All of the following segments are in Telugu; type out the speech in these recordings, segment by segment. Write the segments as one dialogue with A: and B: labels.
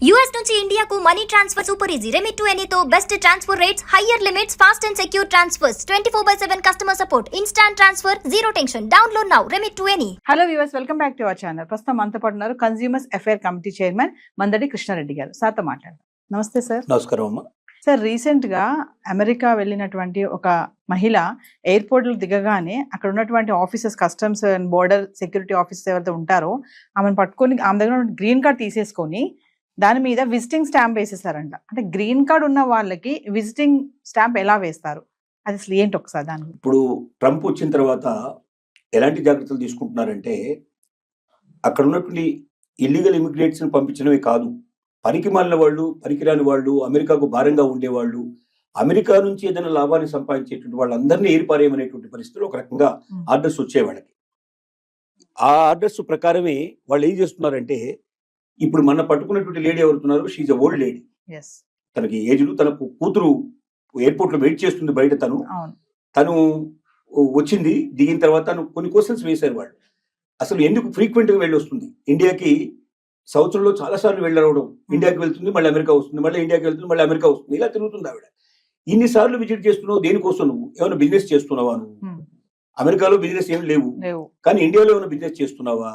A: US నుంచి ఇండియాకు money transfer super easy. Remit to ఎనీతో best transfer rates, higher limits, fast and secure transfers, 24/7 customer support, instant transfer, zero tension. Download now remit to any.
B: Hello viewers, welcome back to our channel. ప్రస్తుతం మనతో పాటు ఉన్నారు consumers affair committee chairman Mandadi Krishna Reddy గారు. సార్తో మాట్లాడదాం. నమస్తే సార్.
C: నమస్కారం అమ్మా.
B: సార్, రీసెంట్ గా అమెరికా వెళ్ళినటువంటి ఒక మహిళ ఎయిర్పోర్ట్ లో దిగగానే అక్కడ ఉన్నటువంటి officers, customs and border security officers ఎవరైతే ఉంటారో ఆమెను పట్టుకొని ఆమె దగ్గర గ్రీన్ కార్డ్ తీసేసుకొని దాని మీద విజిటింగ్ స్టాంప్ వేసేసారంట. అంటే గ్రీన్ కార్డ్ ఉన్న వాళ్ళకి విజిటింగ్ స్టాంప్ ఎలా వేస్తారు, అది అసలు ఏంటి ఒకసారి దాని
C: ఇప్పుడు ట్రంప్ వచ్చిన తర్వాత ఎలాంటి జాగ్రత్తలు తీసుకుంటున్నారంటే, అక్కడ ఉన్నటువంటి ఇల్లీగల్ ఇమిగ్రేట్స్ ని పంపించడమే కాదు, పనికి మాలిన వాళ్ళు, పనికిరాని వాళ్ళు, అమెరికాకు భారంగా ఉండేవాళ్ళు, అమెరికా నుంచి ఏదైనా లాభాన్ని సంపాదించేటువంటి వాళ్ళందరినీ ఏరిపారేయమనేటువంటి పరిస్థితులు ఒక రకంగా ఆర్డర్స్ వచ్చే వాళ్ళకి. ఆ ఆర్డర్స్ ప్రకారమే వాళ్ళు ఏం చేస్తున్నారంటే, ఇప్పుడు మన పట్టుకున్నటువంటి లేడీ ఎవరుతున్నారు, షీజ్ అ ఓల్డ్ లేడీ. తనకి ఏజ్లు, తనకు కూతురు ఎయిర్పోర్ట్ లో వెయిట్ చేస్తుంది బయట. తను వచ్చింది, దిగిన తర్వాత తను కొన్ని క్వశ్చన్స్ వేశారు వాళ్ళు. అసలు ఎందుకు ఫ్రీక్వెంట్ గా వెళ్ళి వస్తుంది ఇండియాకి? సంవత్సరంలో చాలా సార్లు వెళ్ళరవడం, ఇండియాకి వెళ్తుంది, మళ్ళీ అమెరికా వస్తుంది, మళ్ళీ ఇండియాకి వెళ్తుంది, మళ్ళీ అమెరికా వస్తుంది, ఇలా తిరుగుతుంది ఆవిడ. ఇన్నిసార్లు విజిట్ చేస్తున్నావు దేనికోసం? నువ్వు ఏమైనా బిజినెస్ చేస్తున్నావా? నువ్వు అమెరికాలో బిజినెస్ ఏమి లేవు, కానీ ఇండియాలో ఏమైనా బిజినెస్ చేస్తున్నావా?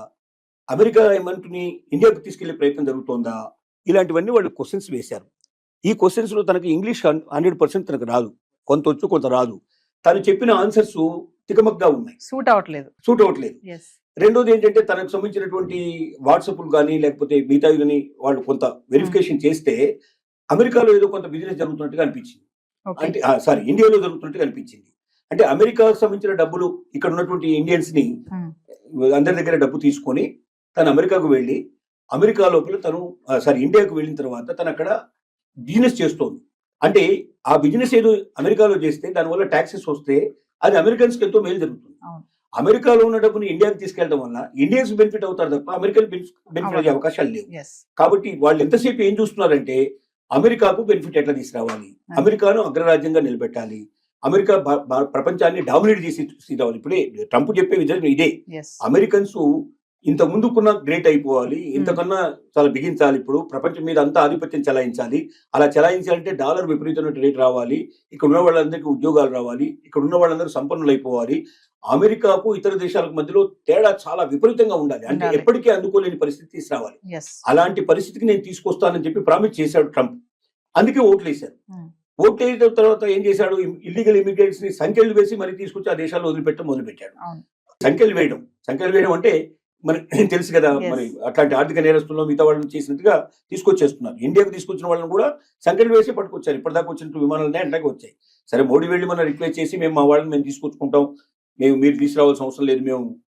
C: అమెరికా ఏమంటుని ఇండియాకు తీసుకెళ్లే ప్రయత్నం జరుగుతోందా? ఇలాంటివన్నీ వాళ్ళు క్వశ్చన్స్ వేశారు. ఈ క్వశ్చన్స్ లో తనకి ఇంగ్లీష్ 100% తనకు రాదు, కొంత వచ్చు కొంత రాదు. తను చెప్పిన ఆన్సర్స్ తికమక్గా ఉన్నాయి, సూట్ అవ్వట్లేదు. రెండోది ఏంటంటే, తనకు సంబంధించినటువంటి వాట్సాప్లు కానీ లేకపోతే మిగతావి కానీ వాళ్ళు కొంత వెరిఫికేషన్ చేస్తే అమెరికాలో ఏదో కొంత బిజినెస్ జరుగుతున్నట్టుగా అనిపించింది. అంటే ఇండియాలో జరుగుతున్నట్టుగా అనిపించింది. అంటే అమెరికాకు సంబంధించిన డబ్బులు ఇక్కడ ఉన్నటువంటి ఇండియన్స్ ని అందరి దగ్గర డబ్బు తీసుకొని తను అమెరికాకు వెళ్ళి, అమెరికా లోపల ఇండియాకు వెళ్ళిన తర్వాత తను అక్కడ బిజినెస్ చేస్తోంది. అంటే ఆ బిజినెస్ ఏదో అమెరికాలో చేస్తే దానివల్ల ట్యాక్సెస్ వస్తే అది అమెరికన్స్ ఎంతో మేలు జరుగుతుంది. అమెరికాలో ఉన్న డబ్బుని ఇండియాకి తీసుకెళ్లడం వల్ల ఇండియన్స్ బెనిఫిట్ అవుతారు తప్ప అమెరికన్ బెనిఫిట్ అయ్యే అవకాశాలు లేవు. కాబట్టి వాళ్ళు ఎంతసేపు ఏం చూస్తున్నారంటే, అమెరికాకు బెనిఫిట్ ఎట్లా తీసుకురావాలి, అమెరికాను అగ్రరాజ్యంగా నిలబెట్టాలి, అమెరికా ప్రపంచాన్ని డామినేట్ చేసి రావాలి. ఇప్పుడే ట్రంప్ చెప్పే విధానం ఇదే. అమెరికన్స్ ఇంత ముందుకున్న గ్రేట్ అయిపోవాలి, ఇంతకన్నా చాలా బిగించాలి, ఇప్పుడు ప్రపంచం మీద అంతా ఆధిపత్యం చెలాయించాలి. అలా చెలాయించాలంటే డాలర్ విపరీతమైన రేట్ రావాలి, ఇక్కడ ఉన్న వాళ్ళందరికీ ఉద్యోగాలు రావాలి, ఇక్కడ ఉన్న వాళ్ళందరూ సంపన్నులు అయిపోవాలి. అమెరికాకు ఇతర దేశాలకు మధ్యలో తేడా చాలా విపరీతంగా ఉండాలి, అంటే ఎప్పటికీ అందుకోలేని పరిస్థితి తీసుకురావాలి. అలాంటి పరిస్థితికి నేను తీసుకొస్తానని చెప్పి ప్రామిస్ చేశాడు ట్రంప్. అందుకే ఓట్లు వేశారు. ఓట్లు వేసిన తర్వాత ఏం చేశాడు, ఇల్లీగల్ ఇమిగ్రెంట్స్ ని సంఖ్యలు వేసి మరి తీసుకొచ్చి ఆ దేశాల్లో మొదలుపెట్టాడు. సంఖ్యలు వేయడం అంటే మనకి తెలుసు కదా, మరి అట్లాంటి ఆర్థిక నేరస్తుల్లో మిగతా వాళ్ళని చేసినట్టుగా తీసుకొచ్చేస్తున్నారు. ఇండియాకు తీసుకొచ్చిన వాళ్ళని కూడా సంఖ్యలు వేసి పట్టుకొచ్చారు. ఇప్పటిదాకా వచ్చినట్టు విమానాలనే అట్లాగే వచ్చాయి. సరే, మోడీ వెళ్ళి మనం రిక్వెస్ట్ చేసి మేము మా వాళ్ళని మేము తీసుకొచ్చుకుంటాం, మీరు తీసుకురావాల్సిన అవసరం లేదు,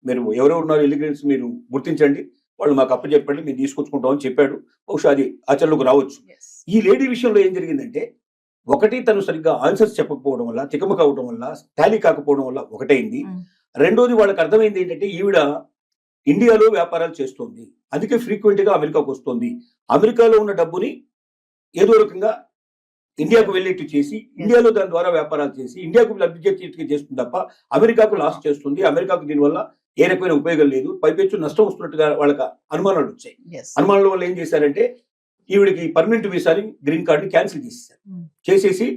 C: మీరు ఎవరెవరు ఉన్నారు ఇల్లీగల్స్ మీరు గుర్తించండి, వాళ్ళు మాకు అప్పచెప్పండి, మేము తీసుకొచ్చుకుంటాం అని చెప్పాడు. బహుశా అది ఆచరణలోకి రావచ్చు. ఈ లేడీ విషయంలో ఏం జరిగిందంటే, ఒకటి తను సరిగ్గా ఆన్సర్స్ చెప్పకపోవడం వల్ల, తికమక అవడం వల్ల, టాలీ కాకపోవడం వల్ల ఒకటైంది. రెండోది వాళ్ళకి అర్థమైంది ఏంటంటే, ఈవిడ ఇండియాలో వ్యాపారాలు చేస్తోంది, అందుకే ఫ్రీక్వెంట్ గా అమెరికాకు వస్తుంది. అమెరికాలో ఉన్న డబ్బుని ఏదో రకంగా ఇండియాకు వెళ్ళేట్టు చేసి, ఇండియాలో దాని ద్వారా వ్యాపారాలు చేసి ఇండియాకు లబ్ధి చేసేట్టుగా చేస్తుంది తప్ప అమెరికాకు లాస్ చేస్తుంది. అమెరికాకు దీనివల్ల ఏ రకమైన ఉపయోగం లేదు, పైపెచ్చు నష్టం వస్తున్నట్టుగా వాళ్ళకి అనుమానాలు వచ్చాయి. అనుమానాల వల్ల ఏం చేశారంటే, ఈవిడికి పర్మనెంట్ వీసాని, గ్రీన్ కార్డుని క్యాన్సిల్ చేసేసి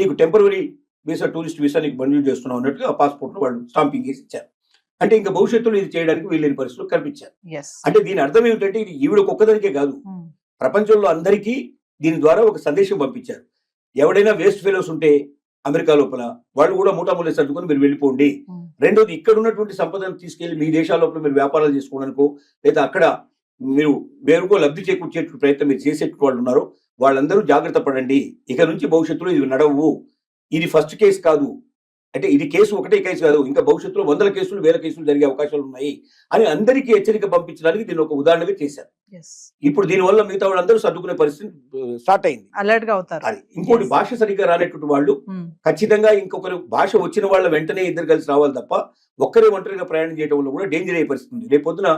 C: నీకు టెంపరరీ వీసా, టూరిస్ట్ వీసా నీకు మంజూరు చేస్తున్నావు అన్నట్టుగా ఆ పాస్పోర్ట్ వాళ్ళు స్టాంపింగ్ చేసి ఇచ్చారు. అంటే ఇంకా భవిష్యత్తులో ఇది చేయడానికి వీళ్ళని పరిస్థితులు కల్పించారు. అంటే దీని అర్థం ఏమిటంటే, ఇది ఈవిడకు ఒక్కదానికే కాదు, ప్రపంచంలో అందరికీ దీని ద్వారా ఒక సందేశం పంపించారు. ఎవడైనా వేస్ట్ ఫెలోస్ ఉంటే అమెరికా లోపల వాళ్ళు కూడా మూటామూలే సర్దుకొని మీరు వెళ్ళిపోండి. రెండోది, ఇక్కడ ఉన్నటువంటి సంపదను తీసుకెళ్లి మీ దేశాల లోపల మీరు వ్యాపారాలు చేసుకోవడానికో లేదా అక్కడ మీరు వేరుకో లబ్ధి చేకూర్చేటువంటి ప్రయత్నం మీరు చేసేటువంటి వాళ్ళు ఉన్నారో వాళ్ళందరూ జాగ్రత్త పడండి. ఇక నుంచి భవిష్యత్తులో ఇది నడవు. ఇది ఫస్ట్ కేసు కాదు, అంటే ఇది కేసు ఒకటే కేసు కాదు, ఇంకా భవిష్యత్తులో 100 కేసులు 1000 కేసులు జరిగే అవకాశాలు ఉన్నాయి అని అందరికీ హెచ్చరిక పంపించడానికి దీన్ని ఒక ఉదాహరణగా చేశారు. ఇప్పుడు దీనివల్ల మిగతా వాళ్ళందరూ సర్దుకునే పరిస్థితి స్టార్ట్ అయింది, అలర్ట్ గా అవుతారు. అది ఇంకోటి, భాష సరిగ్గా రానటువంటి వాళ్ళు ఖచ్చితంగా ఇంకొకరు భాష వచ్చిన వాళ్ళ వెంటనే ఇద్దరు కలిసి రావాలి తప్ప ఒక్కరే ఒంటరిగా ప్రయాణం చేయడం వల్ల కూడా డేంజర్ అయ్యే పరిస్థితి ఉంది. రేపొద్దున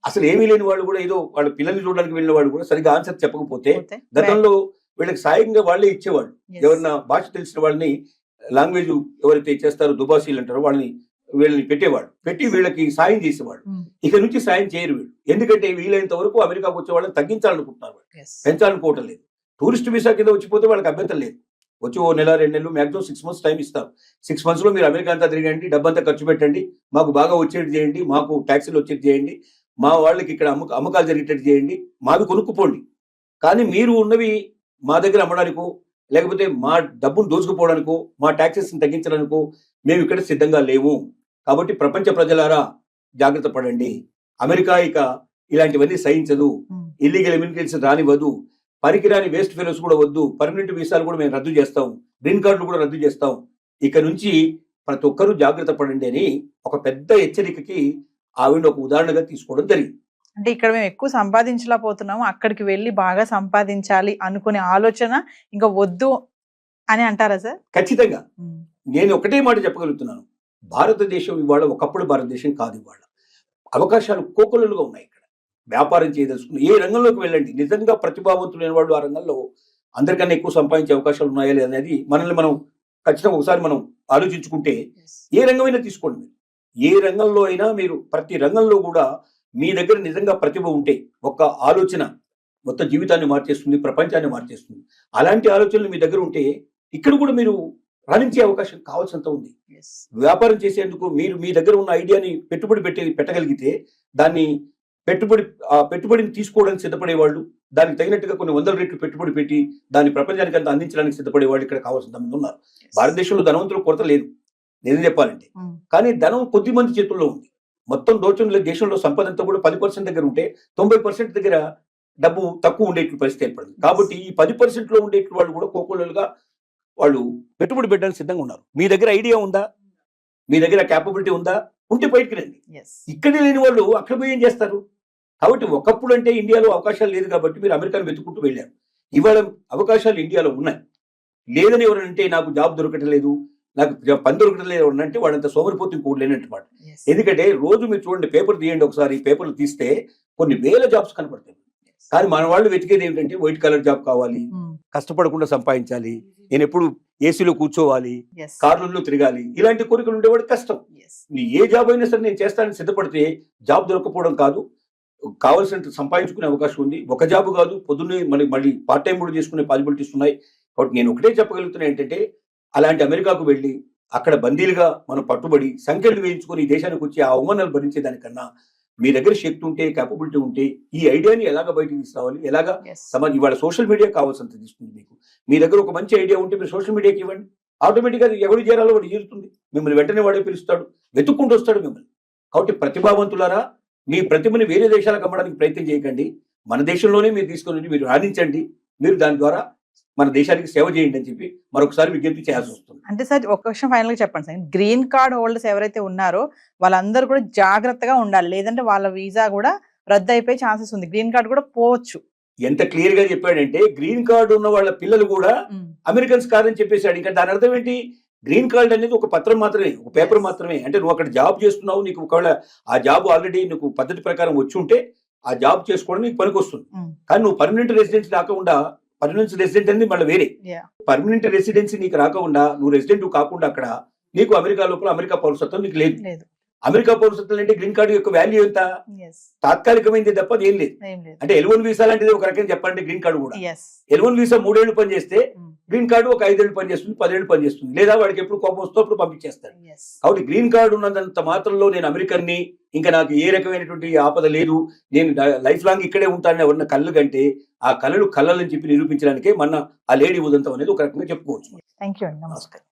C: అసలు ఏమీ లేని వాళ్ళు కూడా, ఏదో వాళ్ళ పిల్లల్ని చూడడానికి వెళ్ళిన వాళ్ళు కూడా సరిగ్గా ఆన్సర్ చెప్పకపోతే, గతంలో వీళ్ళకి సాయంగా వాళ్ళే ఇచ్చేవాళ్ళు. ఎవరన్నా భాష తెలిసిన వాళ్ళని, లాంగ్వేజ్ ఎవరైతే చేస్తారో దుబాసీలు అంటారో వాళ్ళని వీళ్ళని పెట్టేవాడు, పెట్టి వీళ్ళకి సాయం చేసేవాడు. ఇక నుంచి సాయం చేయరు వీళ్ళు, ఎందుకంటే వీలైనంత వరకు అమెరికాకు వచ్చే వాళ్ళని తగ్గించాలనుకుంటున్నారు, పెంచాలనుకోవటం లేదు. టూరిస్ట్ వీసా కింద వచ్చిపోతే వాళ్ళకి అభ్యంతరం లేదు, వచ్చి 1 నెల 2 నెలలు మ్యాక్సిమం 6 months టైం ఇస్తారు. 6 months లో మీరు అమెరికా అంతా తిరగండి, డబ్బంతా ఖర్చు పెట్టండి, మాకు బాగా వచ్చేది చేయండి, మాకు ట్యాక్సీలు వచ్చేది చేయండి, మా వాళ్ళకి ఇక్కడ అమ్మకాలు జరిగేటట్టు చేయండి, మావి కొనుక్కుపోండి. కానీ మీరు ఉన్నవి మా దగ్గర అమ్మడానికో లేకపోతే మా డబ్బును దోచుకుపోవడానికో మా ట్యాక్సెస్ని తగ్గించడానికో మేము ఇక్కడ సిద్ధంగా లేవు. కాబట్టి ప్రపంచ ప్రజలారా జాగ్రత్త పడండి. అమెరికా ఇక ఇలాంటివన్నీ సహించదు, ఇల్లీగల్ ఇమిగ్రెంట్స్ రానివ్వదు, పనికిరాని వేస్ట్ ఫెలోస్ కూడా వద్దు, పర్మనెంట్ వీసాలు కూడా మేము రద్దు చేస్తాం, గ్రీన్ కార్డులు కూడా రద్దు చేస్తాం. ఇక నుంచి ప్రతి ఒక్కరూ జాగ్రత్త పడండి అని ఒక పెద్ద హెచ్చరికకి ఆవిడ ఒక ఉదాహరణగా తీసుకోవడం జరిగింది.
B: అంటే ఇక్కడ మేము ఎక్కువ సంపాదించలేకపోతున్నాము, అక్కడికి వెళ్ళి బాగా సంపాదించాలి అనుకునే ఆలోచన ఇంకా వద్దు అని అంటారా సార్?
C: ఖచ్చితంగా. నేను ఒకటే మాట చెప్పగలుగుతున్నాను, భారతదేశం ఇవాళ ఒకప్పుడు భారతదేశం కాదు, ఇవాళ అవకాశాలు కోకొల్లలుగా ఉన్నాయి. ఇక్కడ వ్యాపారం చేయదలుచుకుని ఏ రంగంలోకి వెళ్ళండి, నిజంగా ప్రతిభావంతులైన వాళ్ళు ఆ రంగంలో అందరికన్నా ఎక్కువ సంపాదించే అవకాశాలు ఉన్నాయా లేదా అనేది మనల్ని మనం ఖచ్చితంగా ఒకసారి మనం ఆలోచించుకుంటే, ఏ రంగమైనా తీసుకోండి, మీరు ఏ రంగంలో అయినా మీరు ప్రతి రంగంలో కూడా మీ దగ్గర నిజంగా ప్రతిభ ఉంటే ఒక ఆలోచన మొత్తం జీవితాన్ని మార్చేస్తుంది, ప్రపంచాన్ని మార్చేస్తుంది. అలాంటి ఆలోచనలు మీ దగ్గర ఉంటే ఇక్కడ కూడా మీరు రాణించే అవకాశం కావాల్సినంత ఉంది. వ్యాపారం చేసేందుకు మీరు మీ దగ్గర ఉన్న ఐడియాని పెట్టుబడి పెట్టగలిగితే దాన్ని పెట్టుబడిని తీసుకోవడానికి సిద్ధపడేవాళ్ళు, దానికి తగినట్టుగా కొన్ని 100 రెట్లు పెట్టుబడి పెట్టి దాన్ని ప్రపంచానికి అంతా అందించడానికి సిద్ధపడేవాళ్ళు ఇక్కడ కావాల్సినంత మంది ఉన్నారు. భారతదేశంలో ధనవంతుల కొరత లేదు నిజం చెప్పాలంటే, కానీ ధనం కొద్ది మంది చేతుల్లో ఉంది. మొత్తం దేశంలో సంపద అంతా కూడా 10% దగ్గర ఉంటే 90% దగ్గర డబ్బు తక్కువ ఉండేటువంటి పరిస్థితి ఏర్పడింది. కాబట్టి ఈ 10%లో ఉండేటువంటి వాళ్ళు కూడా కోకోలుగా వాళ్ళు పెట్టుబడి పెట్టడానికి సిద్ధంగా ఉన్నారు. మీ దగ్గర ఐడియా ఉందా, మీ దగ్గర క్యాపబిలిటీ ఉందా, ఉంటే బయటికి రండి. ఇక్కడే లేని వాళ్ళు అక్కడ పోయి ఏం చేస్తారు? కాబట్టి ఒకప్పుడు అంటే ఇండియాలో అవకాశాలు లేదు కాబట్టి మీరు అమెరికాను వెతుక్కుంటూ వెళ్ళారు. ఇవాళ అవకాశాలు ఇండియాలో ఉన్నాయి. లేదని ఎవరంటే నాకు జాబ్ దొరకటం లేదు, నాకు పని దొరకటం లేదు అంటే వాడంత సోమరిపోతు ఇంకోటి లేనట్టు మాట. ఎందుకంటే రోజు మీరు చూడండి, పేపర్ తీయండి ఒకసారి, పేపర్లు తీస్తే కొన్ని వేల జాబ్స్ కనపడతాయి. కానీ మన వాళ్ళు వెతికేది ఏమిటంటే వైట్ కలర్ జాబ్ కావాలి, కష్టపడకుండా సంపాదించాలి, నేను ఎప్పుడు ఏసీలో కూర్చోవాలి, కార్లలో తిరగాలి, ఇలాంటి కోరికలు ఉండేవాడు కష్టం. ఏ జాబ్ అయినా సరే నేను చేస్తానని సిద్ధపడితే జాబ్ దొరకపోవడం కాదు, కావాల్సినంత సంపాదించుకునే అవకాశం ఉంది. ఒక జాబ్ కాదు, పొద్దున్నే మళ్ళీ పార్ట్ టైం కూడా చేసుకునే పాసిబిలిటీస్ ఉన్నాయి. కాబట్టి నేను ఒకటే చెప్పగలుగుతున్నా ఏంటంటే, అలాంటి అమెరికాకు వెళ్ళి అక్కడ బందీలుగా మనం పట్టుబడి సంఖ్యలు వేయించుకొని ఈ దేశానికి వచ్చి ఆ అవమానాలు భరించేదానికన్నా మీ దగ్గర శక్తి ఉంటే, క్యాపబిలిటీ ఉంటే ఈ ఐడియాని ఎలాగ బయటకు తీసుకురావాలి, ఎలాగా ఇవాళ సోషల్ మీడియా కావాల్సినంత తీసుకుంది. మీకు మీ దగ్గర ఒక మంచి ఐడియా ఉంటే మీరు సోషల్ మీడియాకి ఇవ్వండి, ఆటోమేటిక్గా ఎవరు చేరాలో వాడు చేరుతుంది, మిమ్మల్ని వెంటనే వాడే పిలుస్తాడు, వెతుక్కుంటూ వస్తాడు మిమ్మల్ని. కాబట్టి ప్రతిభావంతులారా, మీ ప్రతిభని వేరే దేశాలకు అమ్మడానికి ప్రయత్నం చేయకండి, మన దేశంలోనే మీరు తీసుకొని మీరు రాణించండి, మీరు దాని ద్వారా మన దేశానికి సేవ చేయండి అని చెప్పి మరొకసారి విజ్ఞప్తి చేయాల్సి వస్తుంది.
B: అంటే సార్ ఒక విషయం ఫైనల్ గా చెప్పండి సార్, గ్రీన్ కార్డ్ హోల్డర్స్ ఎవరైతే ఉన్నారో వాళ్ళందరూ కూడా జాగ్రత్తగా ఉండాలి, లేదంటే వాళ్ళ వీసా కూడా రద్దు అయిపోయే ఛాన్సెస్ ఉంది, గ్రీన్ కార్డ్ కూడా పోవచ్చు.
C: ఎంత క్లియర్ గా చెప్పాడంటే, గ్రీన్ కార్డు ఉన్న వాళ్ళ పిల్లలు కూడా అమెరికన్స్ కాదని చెప్పేశాడు. ఇంకా దాని అర్థం ఏంటి? గ్రీన్ కార్డ్ అనేది ఒక పత్రం మాత్రమే, ఒక పేపర్ మాత్రమే. అంటే నువ్వు అక్కడ జాబ్ చేస్తున్నావు, నీకు ఒకవేళ ఆ జాబ్ ఆల్రెడీ నీకు పద్ధతి ప్రకారం వచ్చి ఉంటే ఆ జాబ్ చేసుకోవడం నీకు పనికి వస్తుంది. కానీ నువ్వు పర్మనెంట్ రెసిడెన్స్ రాకుండా, పర్మనెంట్ రెసిడెంట్ అనేది మళ్ళీ వేరే, పర్మనెంట్ రెసిడెన్సీ నీకు రాకుండా, నువ్వు రెసిడెంట్ కాకుండా అక్కడ నీకు అమెరికా లోపల అమెరికా పౌరసత్వం నీకు లేదు. అమెరికా పౌరసత్వం అంటే గ్రీన్ కార్డు యొక్క వాల్యూ ఎంత? తాత్కాలికమైంది తప్ప ఏం లేదు. అంటే L1 వీసా లాంటిది ఒక రకంగా చెప్పాలంటే గ్రీన్ కార్డు కూడా. L1 వీసా 3 ఏళ్ళు పనిచేస్తే గ్రీన్ కార్డు ఒక 5 ఏళ్ళు పనిచేస్తుంది, 10 ఏళ్ళు పనిచేస్తుంది, లేదా వాడికి ఎప్పుడు కోపం వస్తే అప్పుడు పంపించేస్తాడు. కాబట్టి గ్రీన్ కార్డు ఉన్నంత మాత్రంలో నేను అమెరికన్ని, ఇంకా నాకు ఏ రకమైనటువంటి ఆపద లేదు, నేను లైఫ్ లాంగ్ ఇక్కడే ఉంటానని ఎవరన్నా కళ్ళు కంటే ఆ కళలు కళ్ళని చెప్పి నిరూపించడానికే మన ఆ లేడీ ఉదంతం అనేది ఒక రకంగా చెప్పుకోవచ్చు.
B: థ్యాంక్ యూ అండి, నమస్కారం.